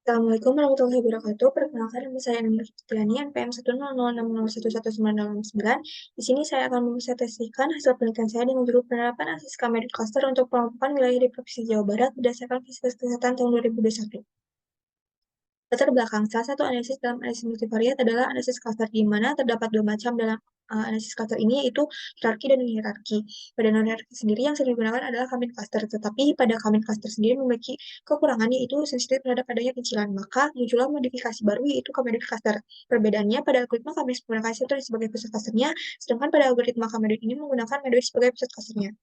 Assalamualaikum warahmatullahi wabarakatuh. Perkenalkan nama saya Nur Fitriani, NPM 10060601199. Di sini saya akan mempresentasikan hasil penelitian saya dengan judul penerapan akses Kamedit Cluster untuk pengelompokan wilayah di Provinsi Jawa Barat berdasarkan Fasilitas Kesehatan tahun 2021. Latar belakang, salah satu analisis dalam analisis multivariat adalah analisis cluster, di mana terdapat dua macam dalam analisis cluster ini, yaitu hierarki dan hierarki. Pada non-hierarki sendiri yang sering digunakan adalah combined cluster, tetapi pada combined cluster sendiri memiliki kekurangan, yaitu sensitif terhadap adanya pencilan. Maka muncullah modifikasi baru, yaitu combined cluster. Perbedaannya pada algoritma combined menggunakan Shuttle sebagai pusat clusternya, sedangkan pada algoritma combined ini menggunakan Medoid sebagai pusat clusternya.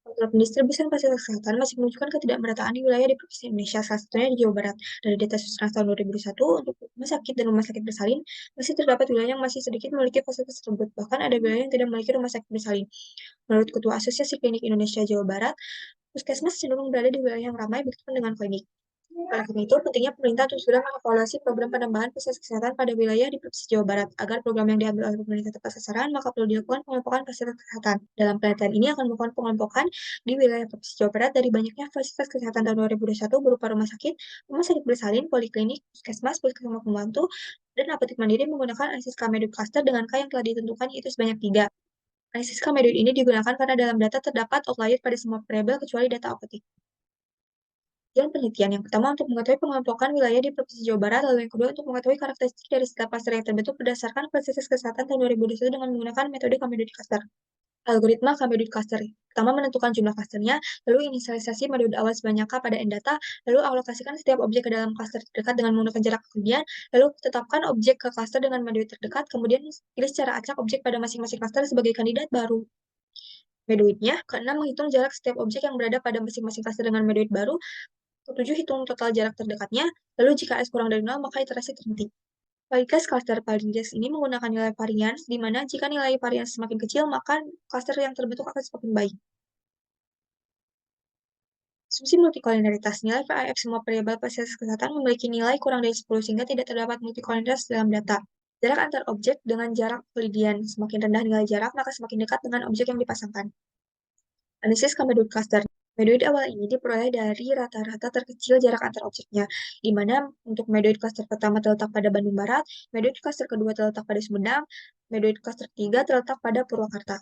Untuk pendistribusian fasilitas kesehatan masih menunjukkan ketidakmerataan di wilayah di Provinsi Indonesia, salah satunya di Jawa Barat. Dari data Susunan tahun 2021, untuk rumah sakit dan rumah sakit bersalin, masih terdapat wilayah yang masih sedikit memiliki fasilitas tersebut. Bahkan ada wilayah yang tidak memiliki rumah sakit bersalin. Menurut Ketua Asosiasi Klinik Indonesia Jawa Barat, puskesmas cenderung berada di wilayah yang ramai, begitu dengan klinik. Oleh karena itu, pentingnya pemerintah untuk segera mengevaluasi program penambahan fasilitas kesehatan pada wilayah di Provinsi Jawa Barat. Agar program yang diambil oleh pemerintah tepat sasaran, maka perlu dilakukan pengelompokan fasilitas kesehatan. Dalam penelitian ini akan melakukan pengelompokan di wilayah Provinsi Jawa Barat dari banyaknya fasilitas kesehatan tahun 2021 berupa rumah sakit bersalin, poliklinik, puskesmas, puskesmas pembantu, dan apotek mandiri menggunakan analisis Kamedut cluster dengan K yang telah ditentukan, yaitu sebanyak 3. Analisis Kamedut ini digunakan karena dalam data terdapat outlier pada semua variabel kecuali data apotek. Tujuan penelitian yang pertama untuk mengetahui pengelompokan wilayah di Provinsi Jawa Barat, lalu yang kedua untuk mengetahui karakteristik dari setiap klaster yang terbentuk berdasarkan fasilitas kesehatan tahun 2021 dengan menggunakan metode Kamedut cluster. Algoritma Kamedut cluster. Pertama, menentukan jumlah klasternya, lalu inisialisasi metode awal sebanyak K pada n-data, lalu alokasikan setiap objek ke dalam klaster terdekat dengan menggunakan jarak kemudian, lalu tetapkan objek ke klaster dengan metode terdekat, kemudian pilih secara acak objek pada masing-masing klaster sebagai kandidat baru. Medoidnya, keenam, menghitung jarak setiap objek yang berada pada masing-masing klaster dengan medoid baru. Ketujuh, hitung total jarak terdekatnya, lalu jika S kurang dari 0, maka iterasi terhenti. Validitas cluster Parians ini menggunakan nilai varians, di mana jika nilai varians semakin kecil, maka cluster yang terbentuk akan semakin baik. Asumsi multikolinialitas, nilai VIF semua variabel fasilitas kesehatan memiliki nilai kurang dari 10 sehingga tidak terdapat multikolinialitas dalam data. Jarak antar objek dengan jarak Euclidean, semakin rendah nilai jarak, maka semakin dekat dengan objek yang dipasangkan. Analisis Kamedut cluster. Medoid awal ini diperoleh dari rata-rata terkecil jarak antar objeknya, di mana untuk medoid cluster pertama terletak pada Bandung Barat, medoid cluster kedua terletak pada Sumedang, medoid cluster ketiga terletak pada Purwakarta.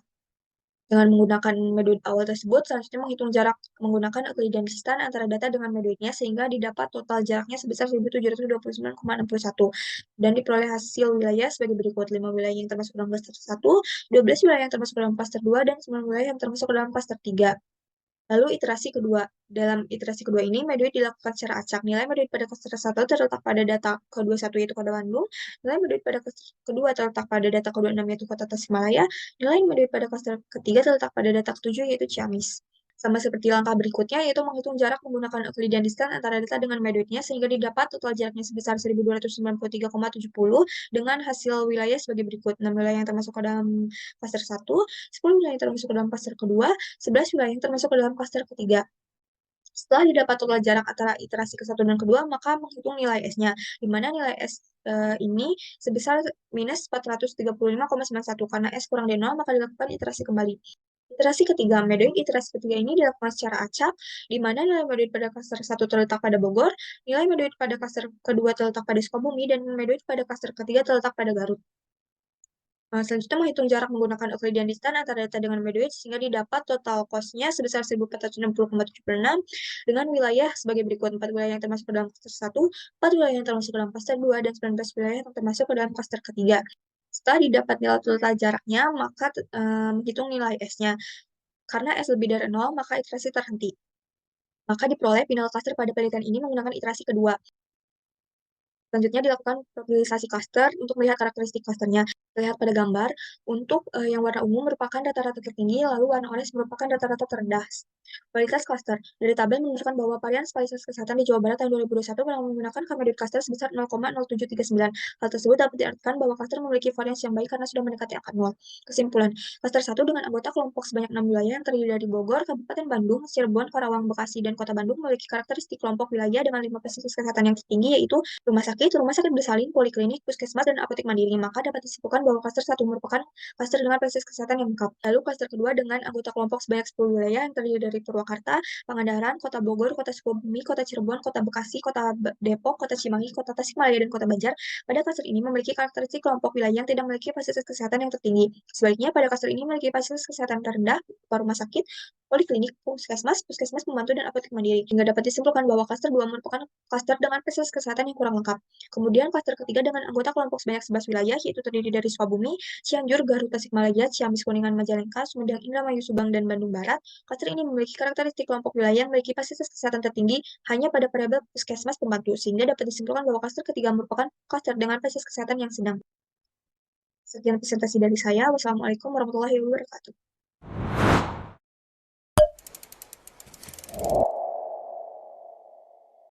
Dengan menggunakan medoid awal tersebut, selanjutnya menghitung jarak menggunakan Euclidean distance antara data dengan medoidnya sehingga didapat total jaraknya sebesar 1729,61 dan diperoleh hasil wilayah sebagai berikut: 5 wilayah yang termasuk dalam klaster 1, 12 wilayah yang termasuk dalam klaster 2, dan 9 wilayah yang termasuk dalam klaster 3. Lalu iterasi kedua. Dalam iterasi kedua ini, medoid dilakukan secara acak. Nilai medoid pada klaster 1 terletak pada data ke-21 yaitu Kota Bandung. Nilai medoid pada klaster kedua terletak pada data ke-26 yaitu Kota Tasikmalaya. Nilai medoid pada klaster ketiga terletak pada data ke-7 yaitu Ciamis. Sama seperti langkah berikutnya, yaitu menghitung jarak menggunakan Euclidean distance antara data dengan medoidnya sehingga didapat total jaraknya sebesar 1293,70 dengan hasil wilayah sebagai berikut: 6 wilayah yang termasuk ke dalam klaster 1, 10 wilayah yang termasuk ke dalam klaster kedua, 11 wilayah yang termasuk ke dalam klaster ketiga. Setelah didapat total jarak antara iterasi ke-1 dan kedua, maka menghitung nilai S-nya, di mana nilai S ini sebesar minus 435,91. Karena S kurang dari 0, maka dilakukan iterasi kembali. Iterasi ketiga, medoid iterasi ketiga ini dilakukan secara acak, di mana nilai medoid pada klaster 1 terletak pada Bogor, nilai medoid pada klaster kedua terletak pada Sukabumi, dan medoid pada klaster ketiga terletak pada Garut. Selanjutnya menghitung jarak menggunakan Euclidean distance antara data dengan medoid sehingga didapat total cost-nya sebesar 1460,76 dengan wilayah sebagai berikut: 4 wilayah yang termasuk ke dalam klaster 1, 4 wilayah yang termasuk ke dalam klaster 2, dan 19 wilayah yang termasuk ke dalam klaster ketiga. Setelah didapat nilai total jaraknya, maka menghitung nilai S-nya. Karena S lebih dari 0, maka iterasi terhenti. Maka diperoleh final cluster pada penelitian ini menggunakan iterasi kedua. Selanjutnya dilakukan probabilisasi cluster untuk melihat karakteristik clusternya. Terlihat pada gambar, untuk yang warna ungu merupakan rata-rata tertinggi, lalu warna orange merupakan rata-rata terendah. Kualitas cluster. Dari tabel menunjukkan bahwa varian fasilitas kesehatan di Jawa Barat tahun 2021 menggunakan Kamedit cluster sebesar 0,0739. Hal tersebut dapat diartikan bahwa cluster memiliki varians yang baik karena sudah mendekati angka 0. Kesimpulan, cluster 1 dengan anggota kelompok sebanyak 6 wilayah yang terdiri dari Bogor, Kabupaten Bandung, Cirebon, Karawang, Bekasi, dan Kota Bandung memiliki karakteristik kelompok wilayah dengan 5 fasilitas kesehatan yang tertinggi, yaitu rumah sakit, sakit, rumah sakit bersalin, poliklinik, puskesmas, dan apotek mandiri, maka dapat disimpulkan bahwa klaster 1 merupakan klaster dengan fasilitas kesehatan yang lengkap. Lalu klaster kedua dengan anggota kelompok sebanyak 10 wilayah yang terdiri dari Purwakarta, Pangandaran, Kota Bogor, Kota Sukabumi, Kota Cirebon, Kota Bekasi, Kota Depok, Kota Cimahi, Kota Tasikmalaya, dan Kota Banjar. Pada klaster ini memiliki karakteristik kelompok wilayah yang tidak memiliki fasilitas kesehatan yang tertinggi. Sebaliknya, pada klaster ini memiliki fasilitas kesehatan terendah, berupa rumah sakit, poliklinik, puskesmas, puskesmas pembantu, dan apotek mandiri. Hingga dapat disimpulkan bahwa klaster 2 merupakan klaster dengan fasilitas kesehatan yang kurang lengkap. Kemudian klaster ketiga dengan anggota kelompok sebanyak 11 wilayah, yaitu terdiri dari Sukabumi, Cianjur, Garut, Tasikmalaya, Ciamis, Kuningan, Majalengka, Sumedang, Indramayu, Subang, dan Bandung Barat. Klaster ini memiliki karakteristik kelompok wilayah yang memiliki fasilitas kesehatan tertinggi hanya pada variabel puskesmas pembantu, sehingga dapat disimpulkan bahwa klaster ketiga merupakan klaster dengan fasilitas kesehatan yang sedang. Sekian presentasi dari saya. Wassalamualaikum warahmatullahi wabarakatuh.